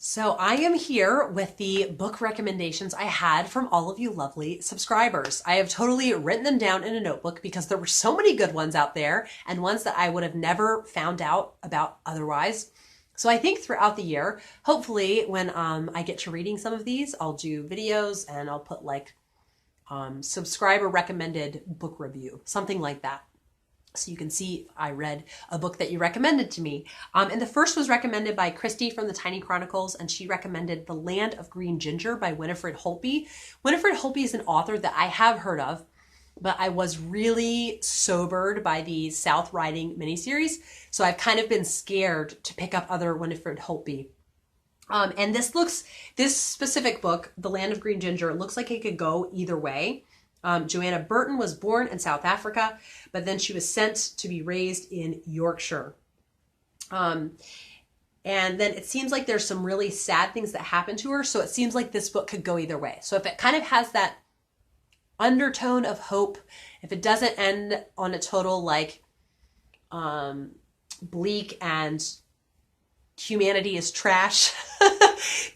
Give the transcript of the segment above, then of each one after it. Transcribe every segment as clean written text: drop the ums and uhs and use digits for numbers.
So I am here with the book recommendations I had from all of you lovely subscribers. I have totally written them down in a notebook because there were so many good ones out there and ones that I would have never found out about otherwise. So I think throughout the year, hopefully when I get to reading some of these, I'll do videos and I'll put like subscriber recommended book review, something like that. So you can see I read a book that you recommended to me. And the first was recommended by Christy from the Tiny Chronicles, and she recommended The Land of Green Ginger by Winifred Holtby. Winifred Holtby is an author that I have heard of, but I was really sobered by the South Riding miniseries. So I've kind of been scared to pick up other Winifred Holtby. And this specific book, The Land of Green Ginger, looks like it could go either way. Joanna Burton was born in South Africa, but then she was sent to be raised in Yorkshire. And then it seems like there's some really sad things that happen to her. So it seems like this book could go either way. So if it kind of has that undertone of hope, if it doesn't end on a total like bleak and humanity is trash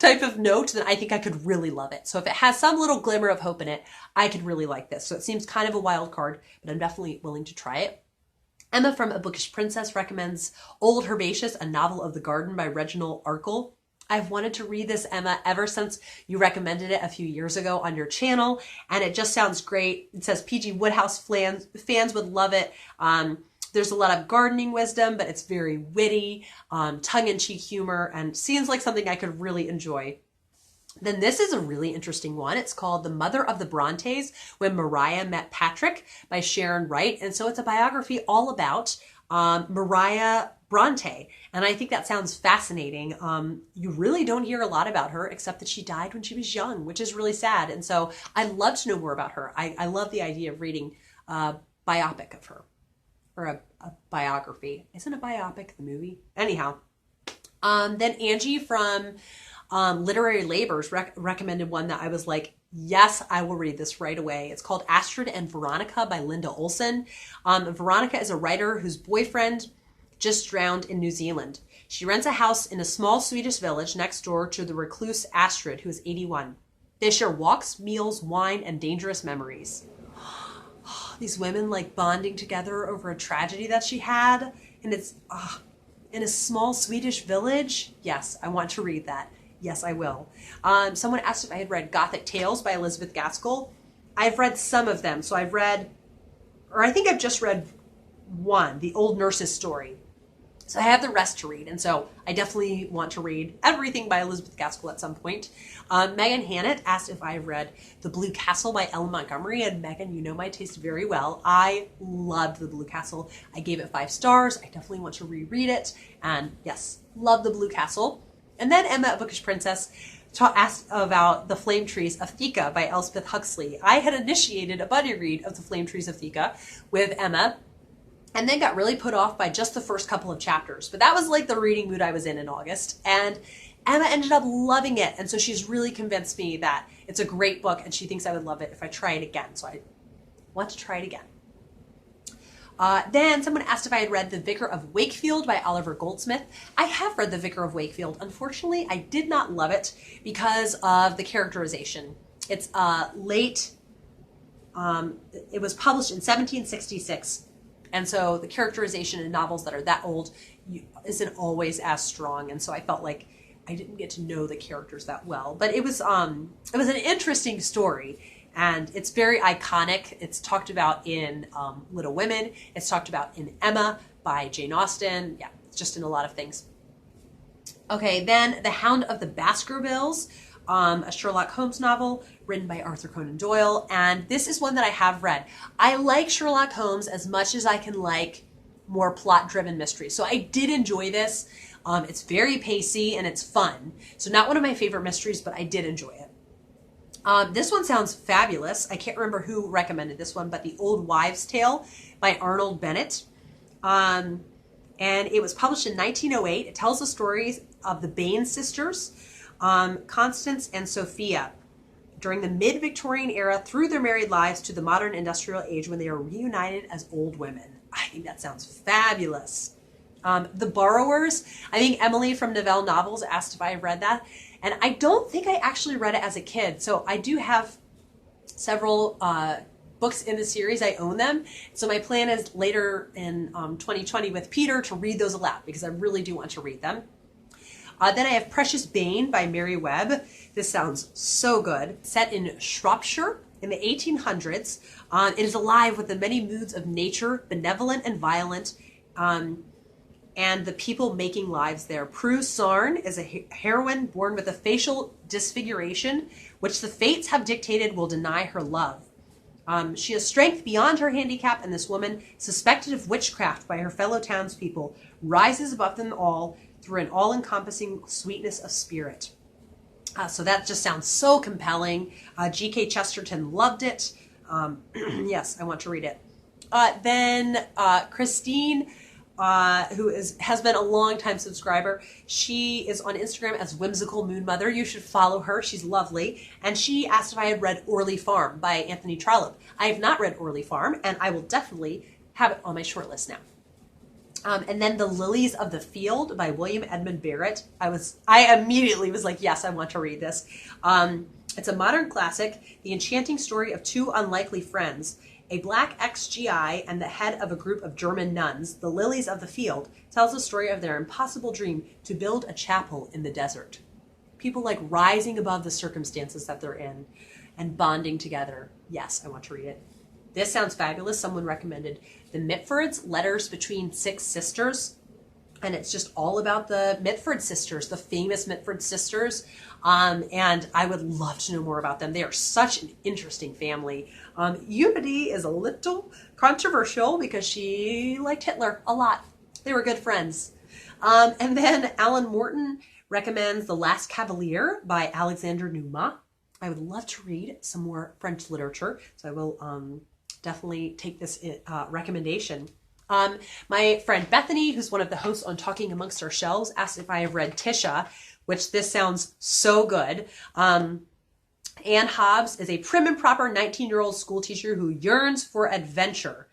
type of note, then I think I could really love it. So if it has some little glimmer of hope in it, I could really like this. So it seems kind of a wild card, but I'm definitely willing to try it. Emma from A Bookish Princess recommends Old Herbaceous, a novel of the garden by Reginald Arknell. I've wanted to read this, Emma, ever since you recommended it a few years ago on your channel, and it just sounds great. It says PG Woodhouse fans would love it. There's a lot of gardening wisdom, but it's very witty, tongue-in-cheek humor, and seems like something I could really enjoy. Then this is a really interesting one. It's called The Mother of the Brontes, When Maria Met Patrick by Sharon, Wright. And so it's a biography all about Maria Bronte. And I think that sounds fascinating. You really don't hear a lot about her except that she died when she was young, which is really sad. And so I'd love to know more about her. I love the idea of reading a biopic of her. Or a biography. Isn't a biopic the movie? Anyhow. Then Angie from Literary Labors recommended one that I was like, yes, I will read this right away. It's called Astrid and Veronika by Linda Olsson. Veronika is a writer whose boyfriend just drowned in New Zealand. She rents a house in a small Swedish village next door to the recluse Astrid, who is 81. They share walks, meals, wine, and dangerous memories. These women like bonding together over a tragedy that she had, and it's in a small Swedish village. Yes, I want to read that. Yes, I will. Someone asked if I had read Gothic Tales by Elizabeth Gaskell. I've read some of them. So I've read, or I think I've just read one, The Old Nurse's Story. So I have the rest to read. And so I definitely want to read everything by Elizabeth Gaskell at some point. Megan Hannett asked if I have read The Blue Castle by Ellen Montgomery. And Megan, you know my taste very well. I loved The Blue Castle. I gave it 5 stars. I definitely want to reread it. And yes, love The Blue Castle. And then Emma, A Bookish Princess, asked about The Flame Trees of Thika by Elspeth Huxley. I had initiated a buddy read of The Flame Trees of Thika with Emma, and then got really put off by just the first couple of chapters. But that was like the reading mood I was in August. And Emma ended up loving it. And so she's really convinced me that it's a great book and she thinks I would love it if I try it again. So I want to try it again. Then someone asked if I had read The Vicar of Wakefield by Oliver Goldsmith. I have read The Vicar of Wakefield. Unfortunately, I did not love it because of the characterization. It's late. It was published in 1766. And so the characterization in novels that are that old isn't always as strong. And so I felt like I didn't get to know the characters that well. But it was an interesting story. And it's very iconic. It's talked about in Little Women. It's talked about in Emma by Jane Austen. Yeah, it's just in a lot of things. Okay, then The Hound of the Baskervilles, a Sherlock Holmes novel written by Arthur Conan Doyle. And this is one that I have read. I like Sherlock Holmes as much as I can like more plot-driven mysteries. So I did enjoy this. It's very pacey and it's fun. So not one of my favorite mysteries, but I did enjoy it. This one sounds fabulous. I can't remember who recommended this one, but The Old Wives' Tale by Arnold Bennett. And it was published in 1908. It tells the stories of the Bane sisters, Constance and Sophia, during the mid-Victorian era through their married lives to the modern industrial age when they are reunited as old women. I think that sounds fabulous. The Borrowers, I think Emily from Novell Novels asked if I read that. And I don't think I actually read it as a kid. So I do have several books in the series. I own them. So my plan is later in 2020 with Peter to read those aloud because I really do want to read them. Then I have Precious Bane by Mary Webb. This sounds so good. Set in Shropshire in the 1800s. It is alive with the many moods of nature, benevolent and violent, and the people making lives there. Prue Sarn is a heroine born with a facial disfiguration, which the fates have dictated will deny her love. She has strength beyond her handicap, and this woman, suspected of witchcraft by her fellow townspeople, rises above them all through an all-encompassing sweetness of spirit. So that just sounds so compelling. G.K. Chesterton loved it. Yes, I want to read it. Then Christine, who has been a long-time subscriber. She is on Instagram as Whimsical Moon Mother. You should follow her. She's lovely. And she asked if I had read Orley Farm by Anthony Trollope. I have not read Orley Farm, and I will definitely have it on my short list now. And then The Lilies of the Field by William Edmund Barrett. I immediately was like, yes, I want to read this. It's a modern classic, the enchanting story of two unlikely friends. A black ex-GI and the head of a group of German nuns, the Lilies of the Field, tells the story of their impossible dream to build a chapel in the desert. People like rising above the circumstances that they're in and bonding together. Yes, I want to read it. This sounds fabulous. Someone recommended The Mitfords, Letters Between Six Sisters. And it's just all about the Mitford sisters, the famous Mitford sisters. And I would love to know more about them. They are such an interesting family. Unity is a little controversial because she liked Hitler a lot. They were good friends. And then Alan Morton recommends The Last Cavalier by Alexandre Dumas. I would love to read some more French literature, so I will definitely take this recommendation. My friend Bethany, who's one of the hosts on Talking Amongst Our Shelves, asked if I have read Tisha, which this sounds so good. Anne Hobbs is a prim and proper 19-year-old school teacher who yearns for adventure.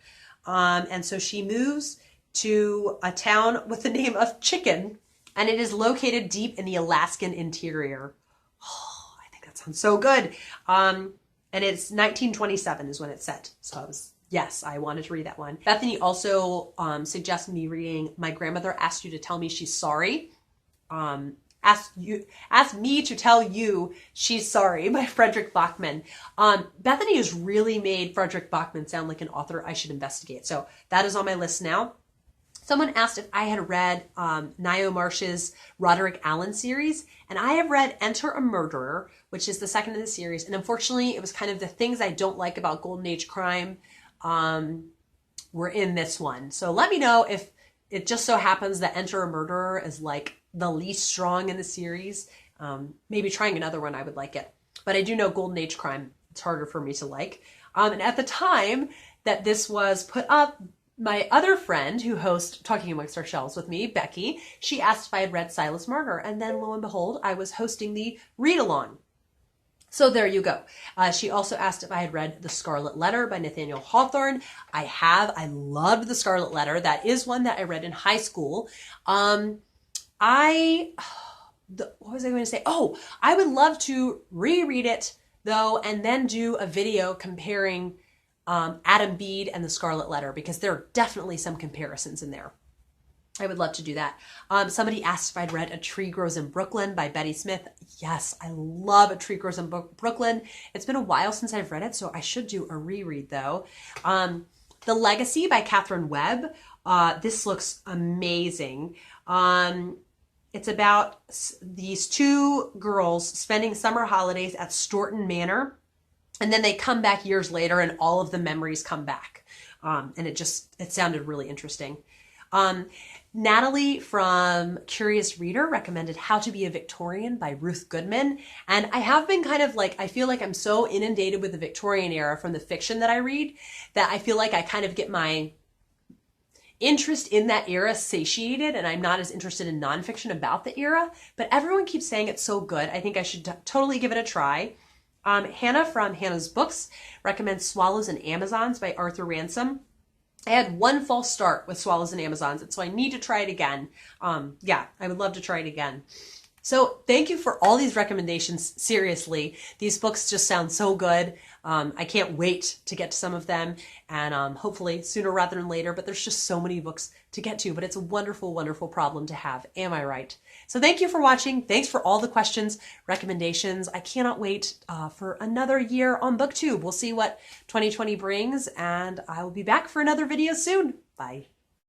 And so she moves to a town with the name of Chicken, and it is located deep in the Alaskan interior. Oh, I think that sounds so good. And it's 1927 is when it's set. So yes, I wanted to read that one. Bethany also suggested me reading My Grandmother Asked You to Tell Me She's Sorry. Asked me to tell you she's sorry by Frederick Bachman. Bethany has really made Frederick Bachman sound like an author I should investigate. So that is on my list now. Someone asked if I had read Nio Marsh's Roderick Allen series, and I have read Enter a Murderer, which is the second in the series. And unfortunately, it was kind of the things I don't like about Golden Age crime were in this one. So let me know if it just so happens that Enter a Murderer is like the least strong in the series. Maybe trying another one, I would like it. But I do know Golden Age crime, it's harder for me to like. And at the time that this was put up, my other friend who hosts Talking Amongst Our Shelves with me, Becky, she asked if I had read Silas Marner. And then lo and behold, I was hosting the read-along. So there you go. She also asked if I had read The Scarlet Letter by Nathaniel Hawthorne. I have. I loved The Scarlet Letter. That is one that I read in high school. What was I going to say? Oh, I would love to reread it though, and then do a video comparing Adam Bede and The Scarlet Letter, because there are definitely some comparisons in there. I would love to do that. Somebody asked if I'd read A Tree Grows in Brooklyn by Betty Smith. Yes, I love A Tree Grows in Brooklyn. It's been a while since I've read it, so I should do a reread though. The Legacy by Catherine Webb. This looks amazing. It's about these two girls spending summer holidays at Storton Manor, and then they come back years later and all of the memories come back. And it sounded really interesting. Natalie from Curious Reader recommended How to Be a Victorian by Ruth Goodman. And I have been kind of like, I feel like I'm so inundated with the Victorian era from the fiction that I read that I feel like I kind of get my interest in that era satiated, and I'm not as interested in nonfiction about the era, but everyone keeps saying it's so good. I think I should totally give it a try. Hannah from Hannah's Books recommends Swallows and Amazons by Arthur Ransom. I had one false start with Swallows and Amazons, and so I need to try it again. Yeah, I would love to try it again. So thank you for all these recommendations. Seriously, these books just sound so good. I can't wait to get to some of them, and hopefully sooner rather than later, but there's just so many books to get to, but it's a wonderful, wonderful problem to have. Am I right? So thank you for watching. Thanks for all the questions, recommendations. I cannot wait for another year on BookTube. We'll see what 2020 brings, and I will be back for another video soon. Bye.